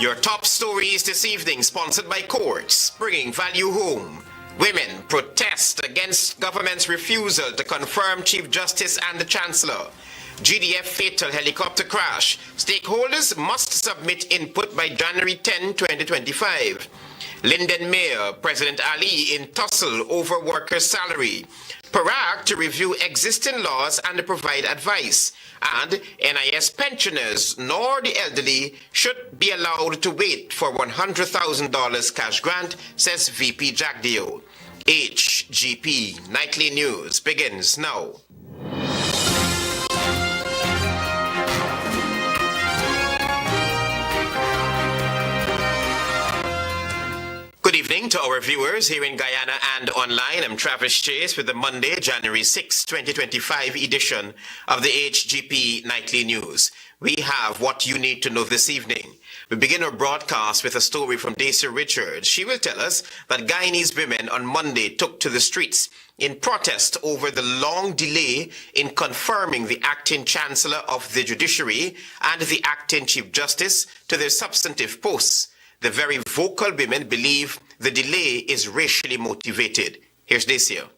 Your top stories this evening, sponsored by Courts, bringing value home. Women protest against government's refusal to confirm Chief Justice and the Chancellor. GDF fatal helicopter crash. Stakeholders must submit input by January 10, 2025. Linden Mayor, President Ali in tussle over workers' salary. Parag to review existing laws and provide advice. And NIS pensioners nor the elderly should be allowed to wait for $100,000 cash grant, says VP Jagdeo. HGP Nightly News begins now. Good evening to our viewers here in Guyana and online. I'm Travis Chase with the Monday, January 6, 2025 edition of the HGP Nightly News. We have what you need to know this evening. We begin our broadcast with a story from Daisy Richards. She will tell us that Guyanese women on Monday took to the streets in protest over the long delay in confirming the acting Chancellor of the Judiciary and the acting Chief Justice to their substantive posts. The very vocal women believe the delay is racially motivated. Here's Dacia.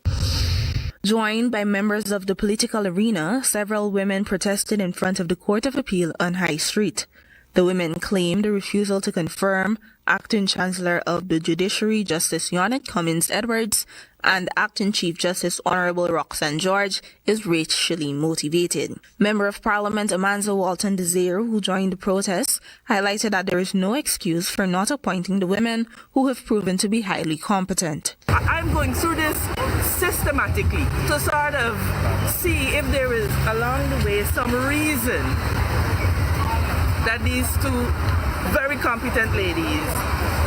Joined by members of the political arena, several women protested in front of the Court of Appeal on High Street. The women claimed the refusal to confirm Acting Chancellor of the Judiciary Justice Yonet Cummins Edwards and Acting Chief Justice Honorable Roxanne George is racially motivated. Member of Parliament Amanza Walton Desire, who joined the protest, highlighted that there is no excuse for not appointing the women who have proven to be highly competent. I'm going through this systematically to sort of see if there is along the way some reason that these two very competent ladies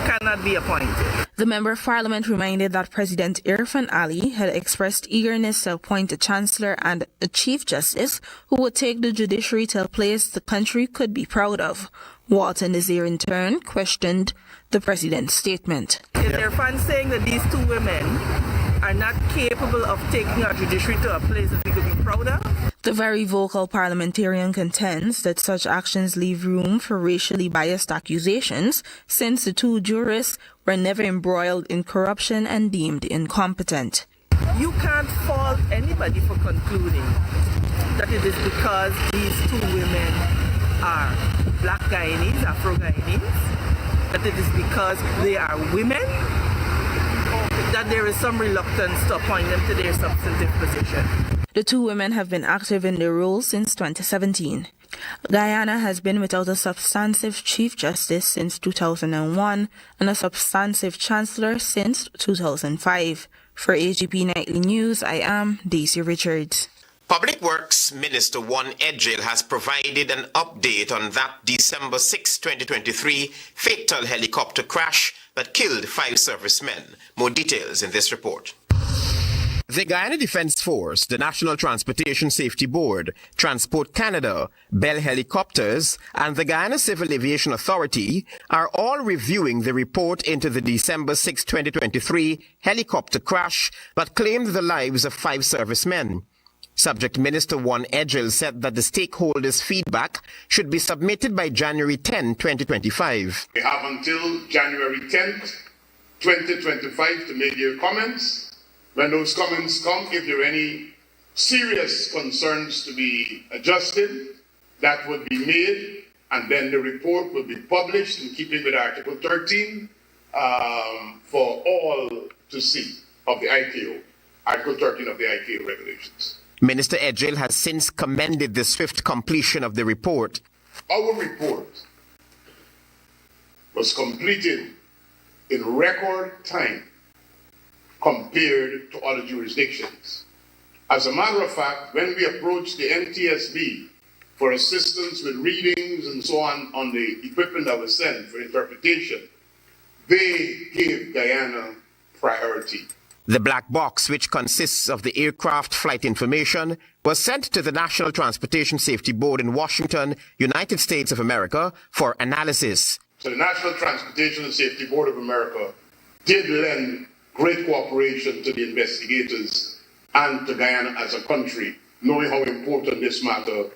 cannot be appointed. The Member of Parliament reminded that President Irfan Ali had expressed eagerness to appoint a Chancellor and a Chief Justice who would take the judiciary to a place the country could be proud of. Walton Desir in turn questioned the President's statement. Is Irfan saying that these two women are not capable of taking our judiciary to a place that we could be proud of? The very vocal parliamentarian contends that such actions leave room for racially biased accusations, since the two jurists were never embroiled in corruption and deemed incompetent. You can't fault anybody for concluding that it is because these two women are Black Guyanese, Afro-Guyanese, that it is because they are women, that there is some reluctance to appoint them to their substantive position. The two women have been active in their roles since 2017. Guyana has been without a substantive Chief Justice since 2001 and a substantive Chancellor since 2005. For HGP Nightly News, I am Daisy Richards. Public Works Minister Juan Edgel has provided an update on that December 6, 2023 fatal helicopter crash that killed 5 servicemen. More details in this report. The Guyana Defence Force, the National Transportation Safety Board, Transport Canada, Bell Helicopters, and the Guyana Civil Aviation Authority are all reviewing the report into the December 6, 2023 helicopter crash that claimed the lives of 5 servicemen. Subject Minister Juan Edgel said that the stakeholders' feedback should be submitted by January 10, 2025. We have until January 10th, 2025 to make your comments. When those comments come, if there are any serious concerns to be adjusted, that would be made, and then the report will be published in keeping with Article 13 for all to see of the ICAO, Article 13 of the ICAO regulations. Minister Edgel has since commended the swift completion of the report. Our report was completed in record time compared to other jurisdictions. As a matter of fact, when we approached the NTSB for assistance with readings and so on the equipment that was sent for interpretation, they gave Guyana priority. The black box, which consists of the aircraft flight information, was sent to the National Transportation Safety Board in Washington, United States of America, for analysis. So the National Transportation Safety Board of America did lend great cooperation to the investigators and to Guyana as a country, knowing how important this matter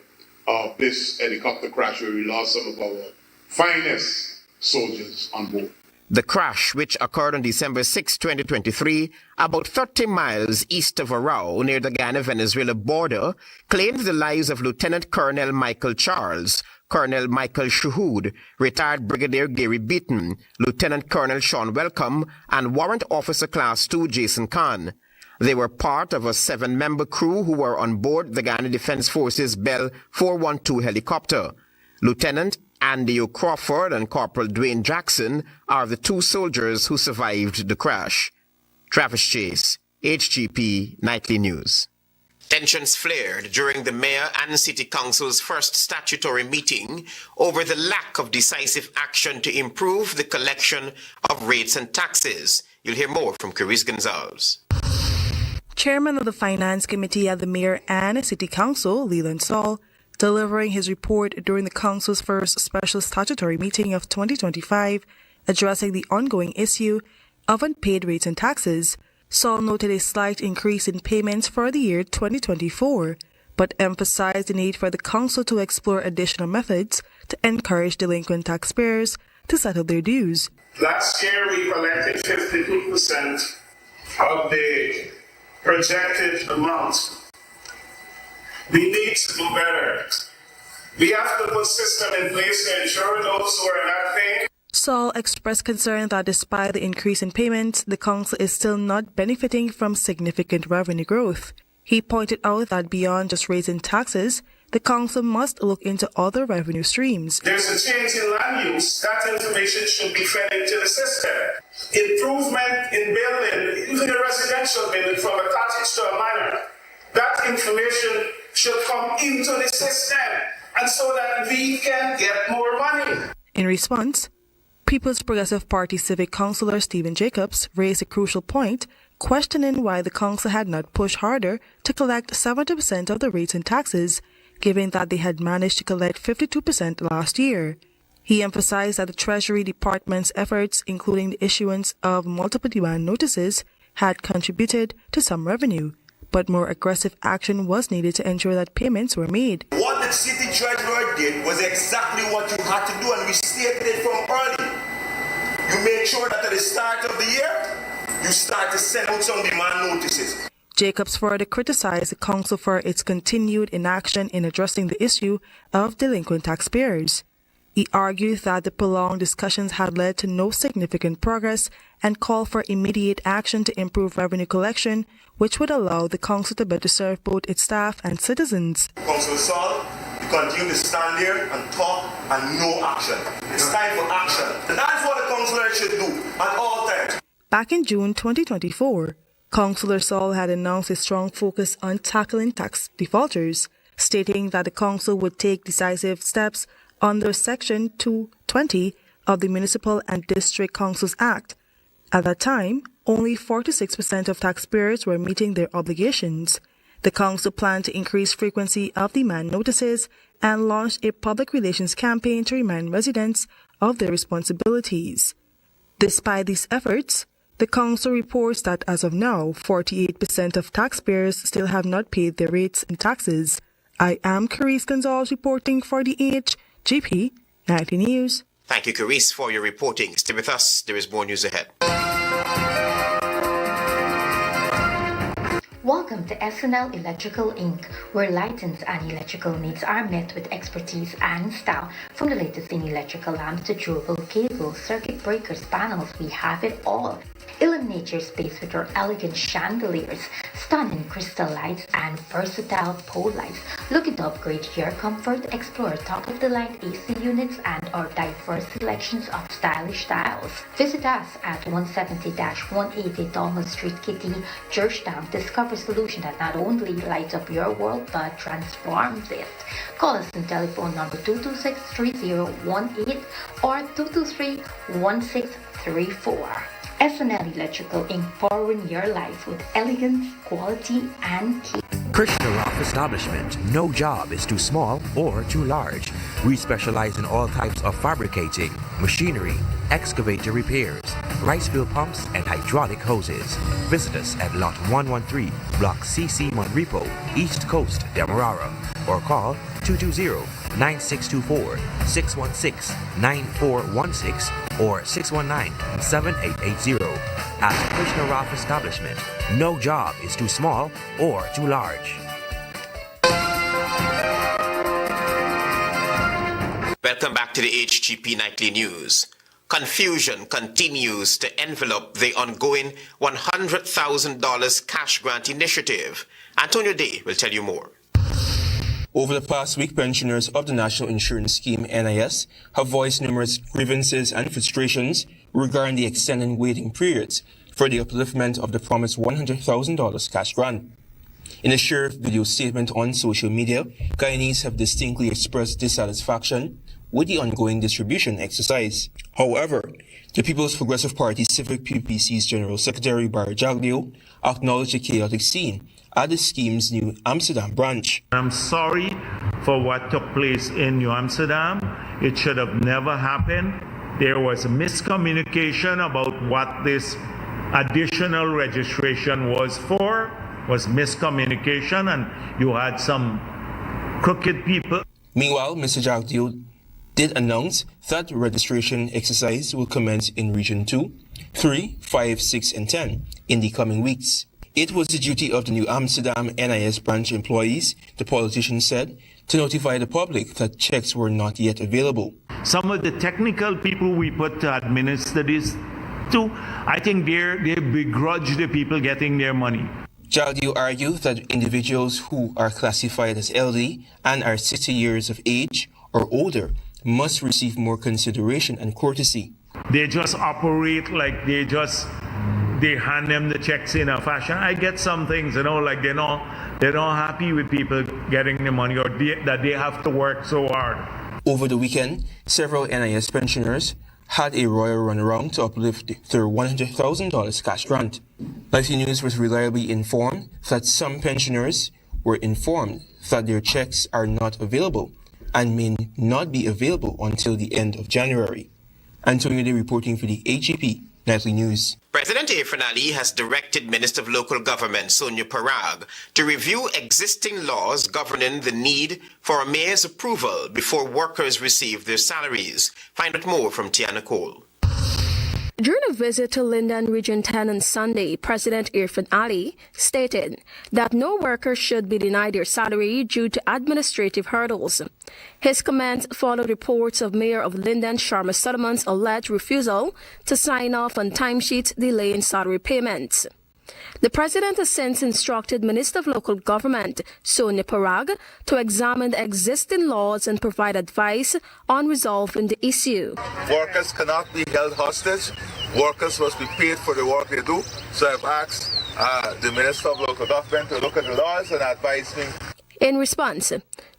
of this helicopter crash where we lost some of our finest soldiers on board. The crash, which occurred on December 6, 2023, about 30 miles east of Arao near the Guyana-Venezuela border, claimed the lives of Lieutenant Colonel Michael Charles, Colonel Michael Shuhoud, retired Brigadier Gary Beaton, Lieutenant Colonel Sean Welcome, and Warrant Officer Class 2 Jason Khan. They were part of a 7-member crew who were on board the Guyana Defense Forces Bell 412 helicopter. Lieutenant Andy O'Crawford and Corporal Dwayne Jackson are the 2 soldiers who survived the crash. Travis Chase, HGP Nightly News. Tensions flared during the Mayor and City Council's first statutory meeting over the lack of decisive action to improve the collection of rates and taxes. You'll hear more from Carice Gonzalez. Chairman of the Finance Committee at the Mayor and City Council, Leland Saul, delivering his report during the Council's first special statutory meeting of 2025, addressing the ongoing issue of unpaid rates and taxes, Saul noted a slight increase in payments for the year 2024, but emphasized the need for the Council to explore additional methods to encourage delinquent taxpayers to settle their dues. Last year, we collected 52% of the projected amount. We need to do better. We have to put system in place to ensure those who are not paying. Saul expressed concern that despite the increase in payments, the Council is still not benefiting from significant revenue growth. He pointed out that beyond just raising taxes, the Council must look into other revenue streams. There's a change in land use. That information should be fed into the system. Improvement in building, even a residential building from a cottage to a manor. That information should come into the system, and so that we can get more money. In response, People's Progressive Party Civic Councillor Stephen Jacobs raised a crucial point, questioning why the Council had not pushed harder to collect 70% of the rates and taxes, given that they had managed to collect 52% last year. He emphasized that the Treasury Department's efforts, including the issuance of multiple demand notices, had contributed to some revenue, but more aggressive action was needed to ensure that payments were made. What the city treasurer did was exactly what you had to do, and we stated it from early. You make sure that at the start of the year, you start to send out some demand notices. Jacobs further criticized the Council for its continued inaction in addressing the issue of delinquent taxpayers. He argued that the prolonged discussions had led to no significant progress and called for immediate action to improve revenue collection, which would allow the Council to better serve both its staff and citizens. Council Saul, you continue to stand there and talk and no action. It's time for action. And that's what the councillor should do at all times. Back in June 2024, Councillor Saul had announced a strong focus on tackling tax defaulters, stating that the Council would take decisive steps under Section 220 of the Municipal and District Councils Act. At that time, only 46% of taxpayers were meeting their obligations. The Council planned to increase frequency of demand notices and launched a public relations campaign to remind residents of their responsibilities. Despite these efforts, the Council reports that as of now, 48% of taxpayers still have not paid their rates and taxes. I am Carice Gonzalez reporting for the HGP Nightly News. Thank you, Carice, for your reporting. Stay with us. There is more news ahead. Welcome to SNL Electrical Inc., where lighting and electrical needs are met with expertise and style. From the latest in electrical lamps to durable cables, circuit breakers, panels, we have it all. Illuminate your space with our elegant chandeliers, stunning crystal lights, and versatile pole lights. Looking to upgrade your comfort? Explore top-of-the-line AC units and our diverse selections of stylish styles. Visit us at 170-180 Thomas Street, Kitty, Georgetown. Discover a solution that not only lights up your world but transforms it. Call us on telephone number 226-3018 or 223-1634. SNL Electrical Inc. powering your life with elegance, quality, and key. Krishna Rock Establishment. No job is too small or too large. We specialize in all types of fabricating, machinery, excavator repairs, rice fill pumps, and hydraulic hoses. Visit us at Lot 113, Block CC Monrepo, East Coast, Demerara, or call 220-9624, 616-9416, or 619-7880. At Krishna Raf Establishment, no job is too small or too large. Welcome back to the HGP Nightly News. Confusion continues to envelop the ongoing $100,000 cash grant initiative. Antonio Day will tell you more. Over the past week, pensioners of the National Insurance Scheme NIS have voiced numerous grievances and frustrations regarding the extended waiting periods for the upliftment of the promised $100,000 cash grant. In a shared video statement on social media, Guyanese have distinctly expressed dissatisfaction with the ongoing distribution exercise. However, the People's Progressive Party Civic PPC's General Secretary Barry Jaglio acknowledged the chaotic scene at the scheme's New Amsterdam branch. I'm sorry for what took place in New Amsterdam. It should have never happened. There was a miscommunication about what this additional registration was for, was miscommunication, and you had some crooked people. Meanwhile, Mr. Jaglio did announce that the registration exercise will commence in Region 2, 3, 5, 6, and 10 in the coming weeks. It was the duty of the New Amsterdam NIS branch employees, the politician said, to notify the public that checks were not yet available. Some of the technical people we put to administer this to, I think they begrudge the people getting their money. Jaglio argued that individuals who are classified as elderly and are 60 years of age or older must receive more consideration and courtesy. They just operate like they hand them the checks in a fashion. I get some things, like they're not happy with people getting the money or that they have to work so hard. Over the weekend, several NIS pensioners had a royal runaround to uplift their $100,000 cash grant. Livestream News was reliably informed that some pensioners were informed that their checks are not available and may not be available until the end of January. Antonio Day reporting for the HGP Nightly News. President Irfan Ali has directed Minister of Local Government Sonia Parag to review existing laws governing the need for a mayor's approval before workers receive their salaries. Find out more from Tiana Cole. During a visit to Linden Region 10 on Sunday, President Irfan Ali stated that no worker should be denied their salary due to administrative hurdles. His comments followed reports of Mayor of Linden Sharma Solomon's alleged refusal to sign off on timesheets delaying salary payments. The president has since instructed Minister of Local Government, Sonia Parag, to examine the existing laws and provide advice on resolving the issue. Workers cannot be held hostage. Workers must be paid for the work they do. So I've asked the Minister of Local Government to look at the laws and advise me. In response,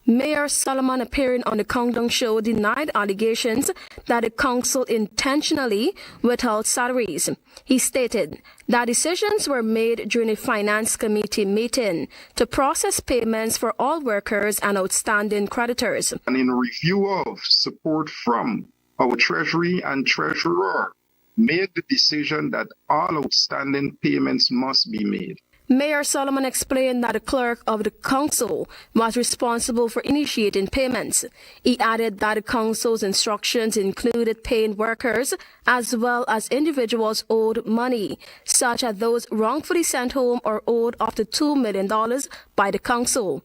Mayor Solomon, appearing on the Countdown Show, denied allegations that the council intentionally withheld salaries. He stated that decisions were made during a finance committee meeting to process payments for all workers and outstanding creditors. And in review of support from our Treasury and Treasurer, made the decision that all outstanding payments must be made. Mayor Solomon explained that the clerk of the council was responsible for initiating payments. He added that the council's instructions included paying workers as well as individuals owed money, such as those wrongfully sent home or owed up to $2 million by the council.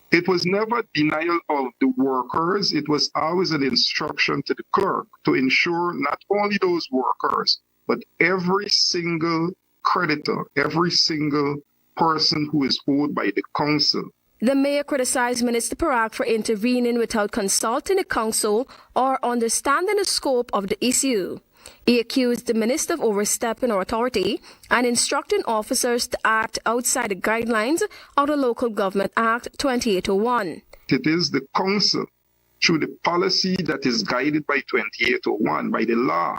It was never denial of the workers. It was always an instruction to the clerk to ensure not only those workers, but every single creditor, every single person who is owed by the council. The mayor criticized Minister Parag for intervening without consulting the council or understanding the scope of the issue. He accused the minister of overstepping authority and instructing officers to act outside the guidelines of the Local Government Act 2801. It is the council, through the policy that is guided by 2801, by the law,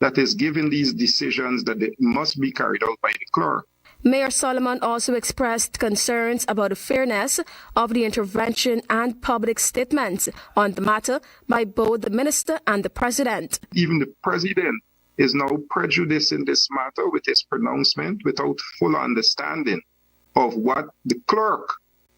that is given these decisions that they must be carried out by the clerk. Mayor Solomon also expressed concerns about the fairness of the intervention and public statements on the matter by both the minister and the president. Even the president is now prejudicing this matter with his pronouncement without full understanding of what the clerk,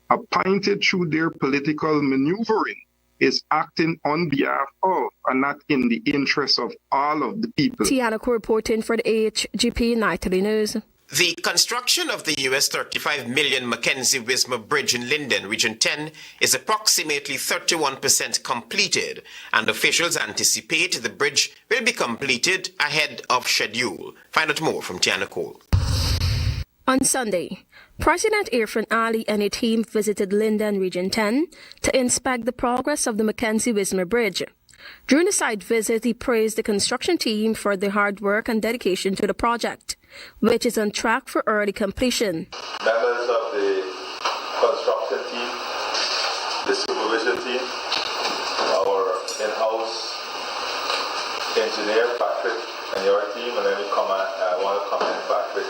appointed through their political maneuvering, is acting on behalf of and not in the interest of all of the people. Tiana reporting for the HGP Nightly News. The construction of the US $35 million Mackenzie Wisma Bridge in Linden, Region 10, is approximately 31% completed, and officials anticipate the bridge will be completed ahead of schedule. Find out more from Tiana Cole. On Sunday, President Irfan Ali and a team visited Linden Region 10 to inspect the progress of the Mackenzie Wisma Bridge. During the site visit, he praised the construction team for their hard work and dedication to the project, which is on track for early completion. Members of the construction team, the supervision team, our in-house engineer Patrick and your team, and then I want to commend Patrick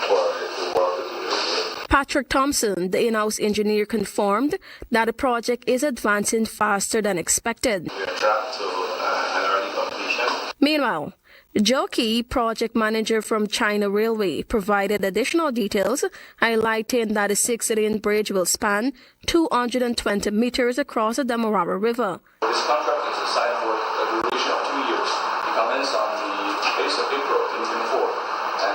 for the work that you're doing. Patrick Thompson, the in-house engineer, confirmed that the project is advancing faster than expected. We are tracked to an early completion. Meanwhile, Joe Key, project manager from China Railway, provided additional details, highlighting that the 6-lane bridge will span 220 meters across the Demerara River. This contract is assigned for a duration of 2 years. It commenced on the 8th of April 2024 and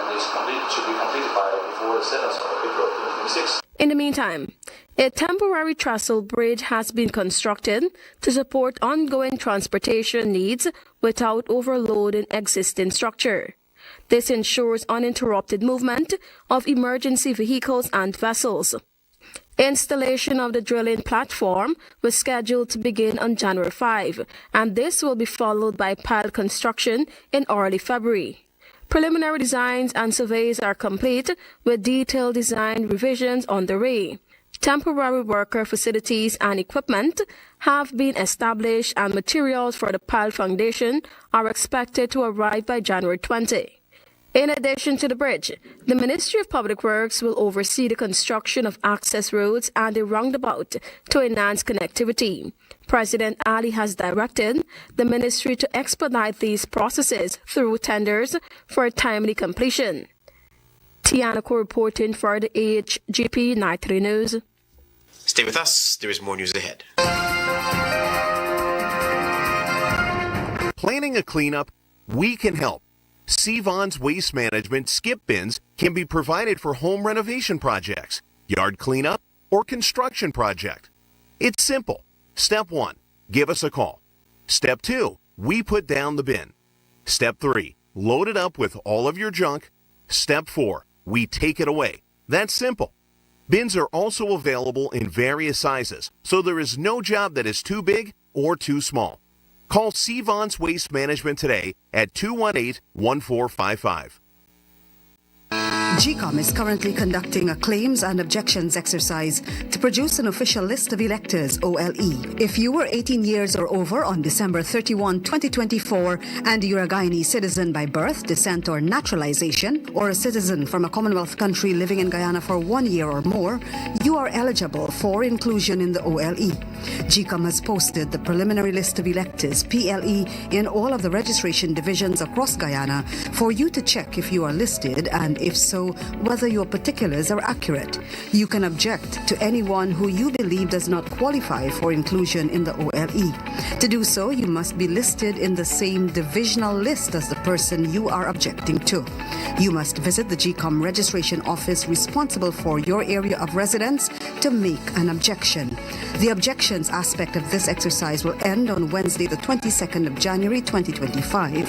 should be completed before the 7th of April 2026. In the meantime, a temporary trestle bridge has been constructed to support ongoing transportation needs without overloading existing structure. This ensures uninterrupted movement of emergency vehicles and vessels. Installation of the drilling platform was scheduled to begin on January 5, and this will be followed by pile construction in early February. Preliminary designs and surveys are complete, with detailed design revisions on the way. Temporary worker facilities and equipment have been established, and materials for the pile foundation are expected to arrive by January 20. In addition to the bridge, the Ministry of Public Works will oversee the construction of access roads and a roundabout to enhance connectivity. President Ali has directed the ministry to expedite these processes through tenders for a timely completion. Tiana reporting for the HGP Nightly News. Stay with us, there is more news ahead. Planning a cleanup? We can help. Sions Waste Management skip bins can be provided for home renovation projects, yard cleanup, or construction project. It's simple. Step 1, give us a call. Step 2, we put down the bin. Step 3, load it up with all of your junk. Step 4, we take it away. That's simple. Bins are also available in various sizes, so there is no job that is too big or too small. Call Sions Waste Management today at 218-1455. GCOM is currently conducting a claims and objections exercise to produce an official list of electors, OLE. If you were 18 years or over on December 31, 2024, and you're a Guyanese citizen by birth, descent, or naturalization, or a citizen from a Commonwealth country living in Guyana for 1 year or more, you are eligible for inclusion in the OLE. GCOM has posted the preliminary list of electors, PLE, in all of the registration divisions across Guyana for you to check if you are listed, and if so, whether your particulars are accurate. You can object to anyone who you believe does not qualify for inclusion in the OLE. To do so, you must be listed in the same divisional list as the person you are objecting to. You must visit the GCOM registration office responsible for your area of residence to make an objection. The objections aspect of this exercise will end on Wednesday, the 22nd of January, 2025.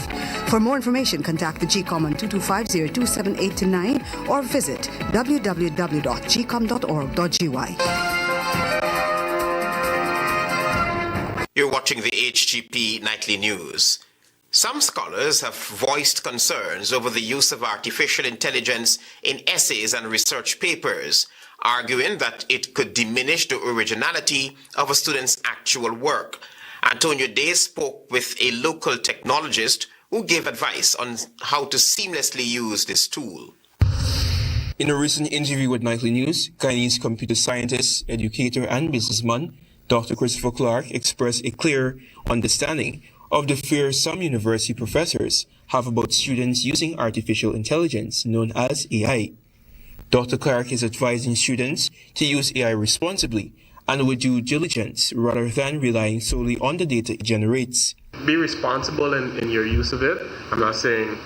For more information, contact the GCOM on 225-027-829 or visit www.gcom.org.gy. You're watching the HGP Nightly News. Some scholars have voiced concerns over the use of artificial intelligence in essays and research papers, arguing that it could diminish the originality of a student's actual work. Antonio Day spoke with a local technologist who gave advice on how to seamlessly use this tool. In a recent interview with Nightly News, Guyanese computer scientist, educator, and businessman Dr. Christopher Clark expressed a clear understanding of the fear some university professors have about students using artificial intelligence, known as AI. Dr. Clark is advising students to use AI responsibly and with due diligence rather than relying solely on the data it generates. Be responsible in your use of it. I'm not saying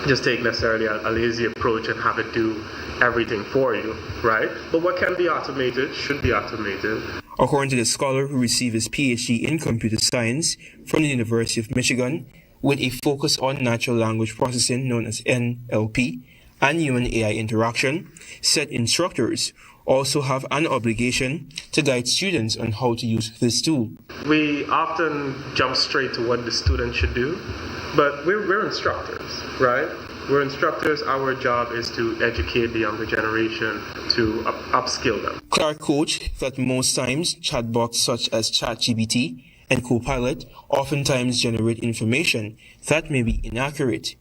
just take necessarily a lazy approach and have it do everything for you, right? But what can be automated should be automated. According to the scholar who received his PhD in computer science from the University of Michigan, with a focus on natural language processing known as NLP and human-AI interaction, said instructors also have an obligation to guide students on how to use this tool. We often jump straight to what the student should do, but we're instructors, right? We're instructors. Our job is to educate the younger generation, to upskill them. Clark coached that most times chatbots such as ChatGPT and Copilot oftentimes generate information that may be inaccurate.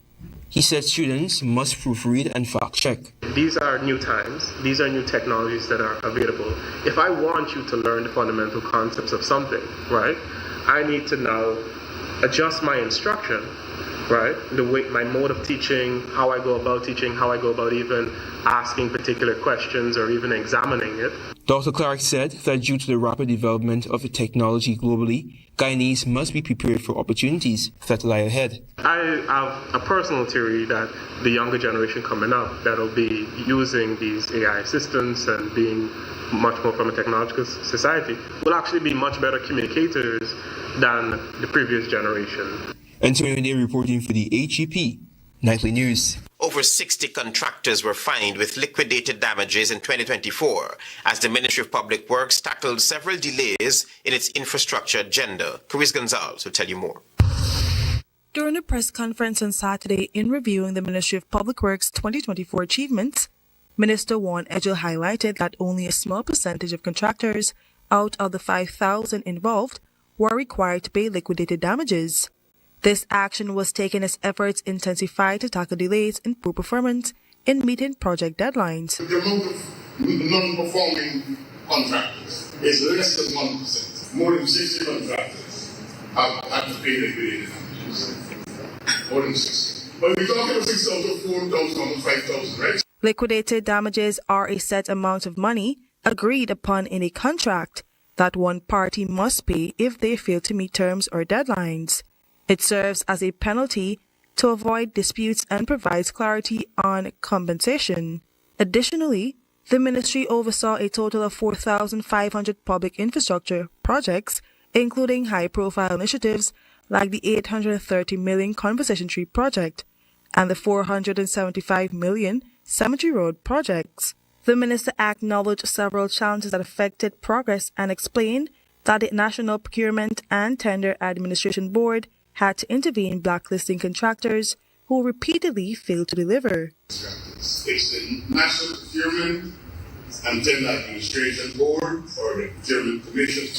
He said students must proofread and fact-check. These are new times. These are new technologies that are available. If I want you to learn the fundamental concepts of something, right, I need to now adjust my instruction, right, the way, my mode of teaching, how I go about teaching, how I go about even asking particular questions or even examining it. Dr. Clark said that due to the rapid development of the technology globally, Guyanese must be prepared for opportunities that lie ahead. I have a personal theory that the younger generation coming up that'll be using these AI assistants and being much more from a technological society will actually be much better communicators than the previous generation. Antonio Day reporting for the HGP Nightly News. Over 60 contractors were fined with liquidated damages in 2024 as the Ministry of Public Works tackled several delays in its infrastructure agenda. Chris Gonzalez will tell you more. During a press conference on Saturday in reviewing the Ministry of Public Works 2024 achievements, Minister Juan Edgell highlighted that only a small percentage of contractors out of the 5,000 involved were required to pay liquidated damages. This action was taken as efforts intensified to tackle delays in poor performance in meeting project deadlines. The amount of non-performing contractors is less than 1%. More than 60 contractors have had to pay liquidated damages. More than 60. But we're talking about 6 out of 4,000, almost 5,000, right? Liquidated damages are a set amount of money agreed upon in a contract that one party must pay if they fail to meet terms or deadlines. It serves as a penalty to avoid disputes and provides clarity on compensation. Additionally, the ministry oversaw a total of 4,500 public infrastructure projects, including high-profile initiatives like the $830 million Conversation Tree project and the $475 million Cemetery Road projects. The minister acknowledged several challenges that affected progress and explained that the National Procurement and Tender Administration Board had to intervene, blacklisting contractors who repeatedly failed to deliver. It's the National Procurement and Tender Administration Board or the Procurement Commission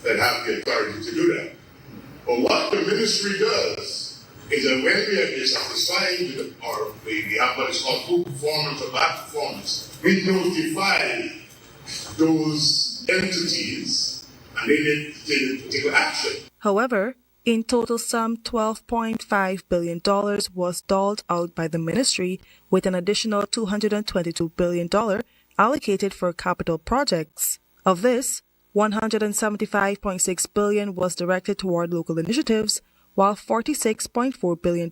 that have the authority to do that. But what the ministry does is that when we are dissatisfied or we have what is called poor performance or bad performance, we notify those entities and they need to take particular action. However, in total, some $12.5 billion was doled out by the ministry, with an additional $222 billion allocated for capital projects. Of this, $175.6 billion was directed toward local initiatives, while $46.4 billion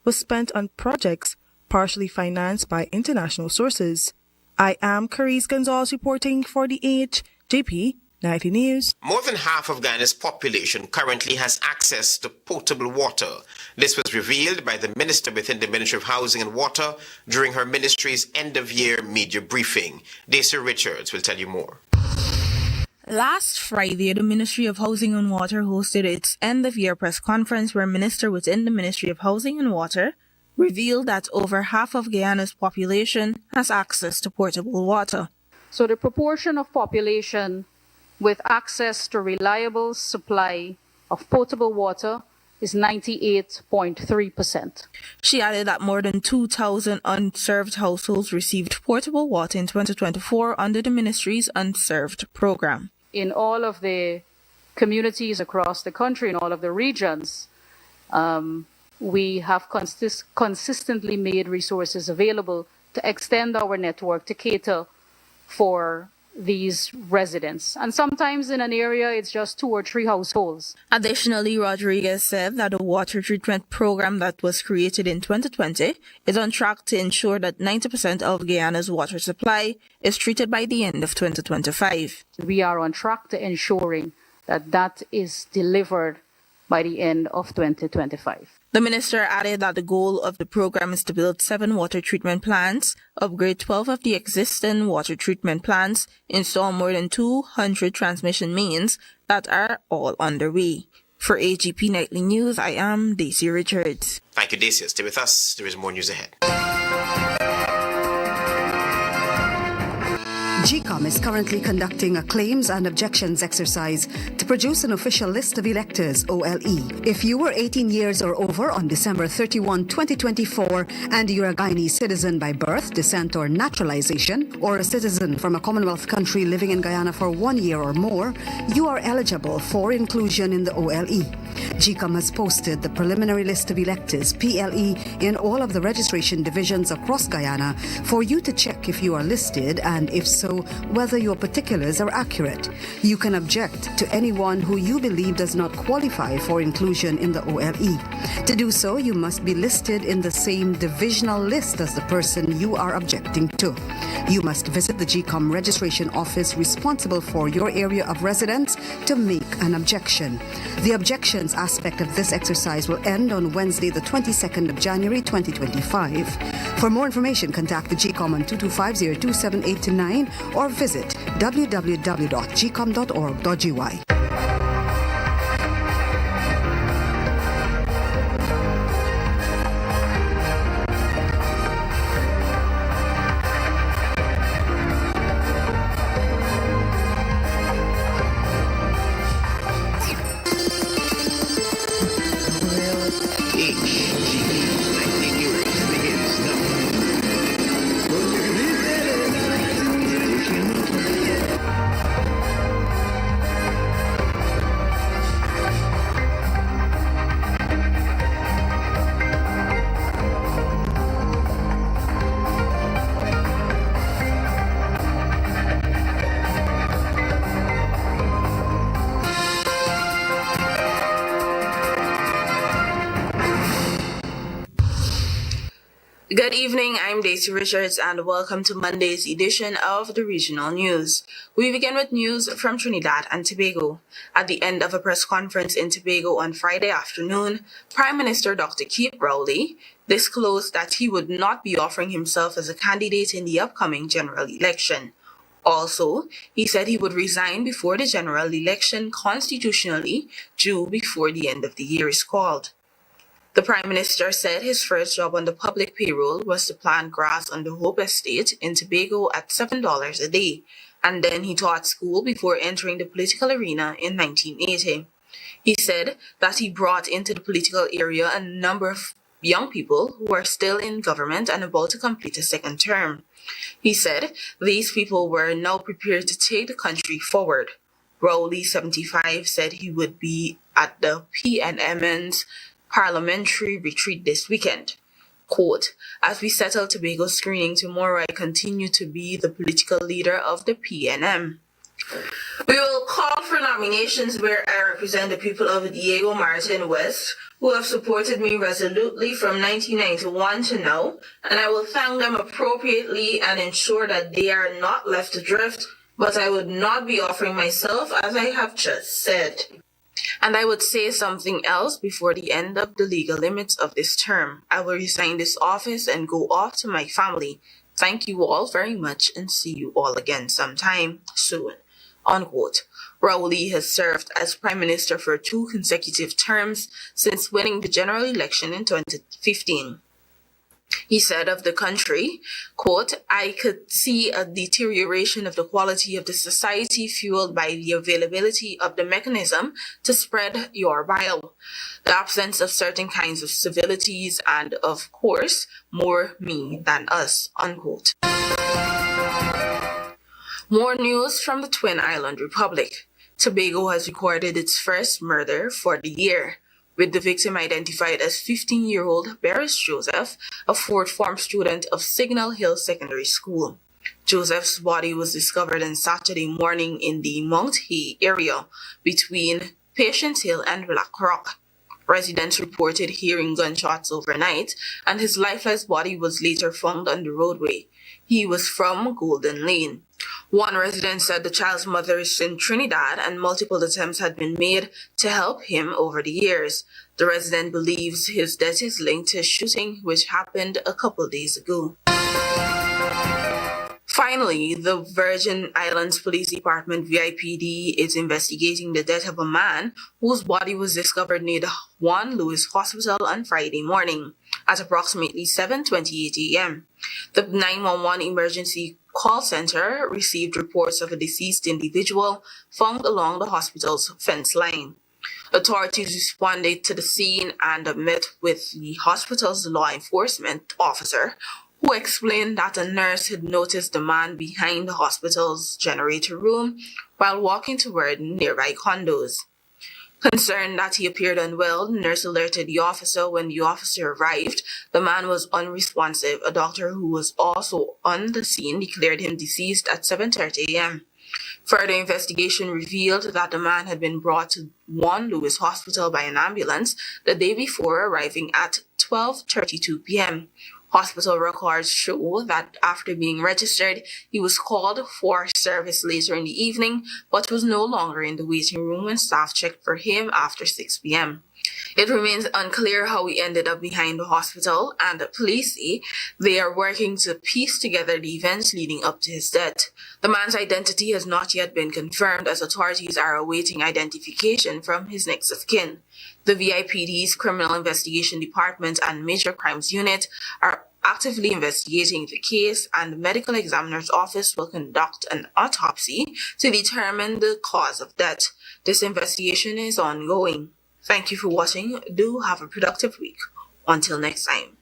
was spent on projects partially financed by international sources. I am Carice Gonzalez reporting for the HGP Nightly News. More than half of Guyana's population currently has access to potable water. This was revealed by the minister within the Ministry of Housing and Water during her ministry's end-of-year media briefing. Daisy Richards will tell you more. Last Friday, the Ministry of Housing and Water hosted its end-of-year press conference where Minister within the Ministry of Housing and Water revealed that over half of Guyana's population has access to potable water. So the proportion of population with access to reliable supply of potable water is 98.3%. She added that more than 2,000 unserved households received potable water in 2024 under the ministry's unserved program. In all of the communities across the country in all of the regions, we have consistently made resources available to extend our network to cater for these residents. And sometimes in an area, it's just 2 or 3 households. Additionally, Rodriguez said that the water treatment program that was created in 2020 is on track to ensure that 90% of Guyana's water supply is treated by the end of 2025. We are on track to ensuring that that is delivered by the end of 2025. The minister added that the goal of the program is to build 7 water treatment plants, upgrade 12 of the existing water treatment plants, install more than 200 transmission mains that are all underway. For HGP Nightly News, I am Daisy Richards. Thank you, Daisy. Stay with us. There is more news ahead. GCOM is currently conducting a claims and objections exercise to produce an official list of electors, OLE. If you were 18 years or over on December 31, 2024, and you're a Guyanese citizen by birth, descent, or naturalization, or a citizen from a Commonwealth country living in Guyana for 1 year or more, you are eligible for inclusion in the OLE. GCOM has posted the preliminary list of electors, PLE, in all of the registration divisions across Guyana for you to check if you are listed and, if so, whether your particulars are accurate. You can object to anyone who you believe does not qualify for inclusion in the OLE. To do so, you must be listed in the same divisional list as the person you are objecting to. You must visit the GCOM registration office responsible for your area of residence to make an objection. The objections aspect of this exercise will end on Wednesday, the 22nd of January, 2025. For more information, contact the GCOM on 225-0278-9 or visit www.gcom.org.gy. Good evening, I'm Daisy Richards and welcome to Monday's edition of the Regional News. We begin with news from Trinidad and Tobago. At the end of a press conference in Tobago on Friday afternoon, Prime Minister Dr. Keith Rowley disclosed that he would not be offering himself as a candidate in the upcoming general election. Also, he said he would resign before the general election constitutionally due before the end of the year is called. The Prime Minister said his first job on the public payroll was to plant grass on the Hope Estate in Tobago at $7 a day, and then he taught school before entering the political arena in 1980. He said that he brought into the political area a number of young people who are still in government and about to complete a second term. He said these people were now prepared to take the country forward. Rowley, 75, said he would be at the PNMN's parliamentary retreat this weekend. Quote, "As we settle Tobago screening tomorrow, I continue to be the political leader of the PNM. We will call for nominations where I represent the people of Diego Martin West, who have supported me resolutely from 1991 to now, and I will thank them appropriately and ensure that they are not left adrift, but I would not be offering myself as I have just said. And I would say something else before the end of the legal limits of this term. I will resign this office and go off to my family. Thank you all very much and see you all again sometime soon." Unquote. Rowley has served as Prime Minister for 2 consecutive terms since winning the general election in 2015. He said of the country, quote, "I could see a deterioration of the quality of the society fueled by the availability of the mechanism to spread your bile, the absence of certain kinds of civilities, and, of course, more me than us," unquote. More news from the Twin Island Republic. Tobago has recorded its first murder for the year, with the victim identified as 15-year-old Barris Joseph, a fourth form student of Signal Hill Secondary School. Joseph's body was discovered on Saturday morning in the Mount Hay area between Patience Hill and Black Rock. Residents reported hearing gunshots overnight, and his lifeless body was later found on the roadway. He was from Golden Lane. One resident said the child's mother is in Trinidad and multiple attempts had been made to help him over the years. The resident believes his death is linked to a shooting which happened a couple days ago. Finally, the Virgin Islands Police Department VIPD is investigating the death of a man whose body was discovered near the Juan Lewis Hospital on Friday morning at approximately 7:28 a.m. The 911 emergency call center received reports of a deceased individual found along the hospital's fence line. Authorities responded to the scene and met with the hospital's law enforcement officer, who explained that a nurse had noticed the man behind the hospital's generator room while walking toward nearby condos. Concerned that he appeared unwell, the nurse alerted the officer. When the officer arrived, the man was unresponsive. A doctor who was also on the scene declared him deceased at 7:30 a.m. Further investigation revealed that the man had been brought to Juan Lewis Hospital by an ambulance the day before arriving at 12:32 p.m. Hospital records show that after being registered, he was called for service later in the evening, but was no longer in the waiting room when staff checked for him after 6 p.m. It remains unclear how he ended up behind the hospital, and the police say they are working to piece together the events leading up to his death. The man's identity has not yet been confirmed, as authorities are awaiting identification from his next of kin. The VIPD's Criminal Investigation Department and Major Crimes Unit are actively investigating the case, and the Medical Examiner's Office will conduct an autopsy to determine the cause of death. This investigation is ongoing. Thank you for watching. Do have a productive week. Until next time.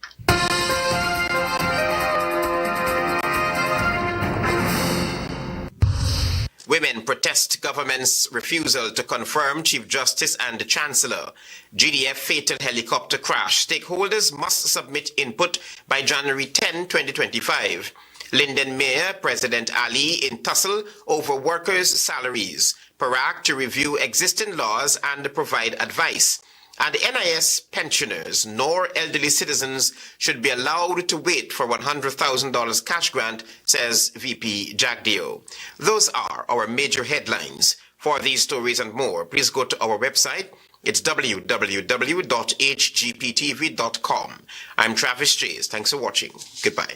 Women protest government's refusal to confirm Chief Justice and the Chancellor. GDF fatal helicopter crash. Stakeholders must submit input by January 10, 2025. Linden Mayor President Ali in tussle over workers' salaries. Parak to review existing laws and provide advice. And the NIS pensioners nor elderly citizens should be allowed to wait for $100,000 cash grant, says VP Jagdeo. Those are our major headlines. For these stories and more, please go to our website. It's www.hgptv.com. I'm Travis Chase. Thanks for watching. Goodbye.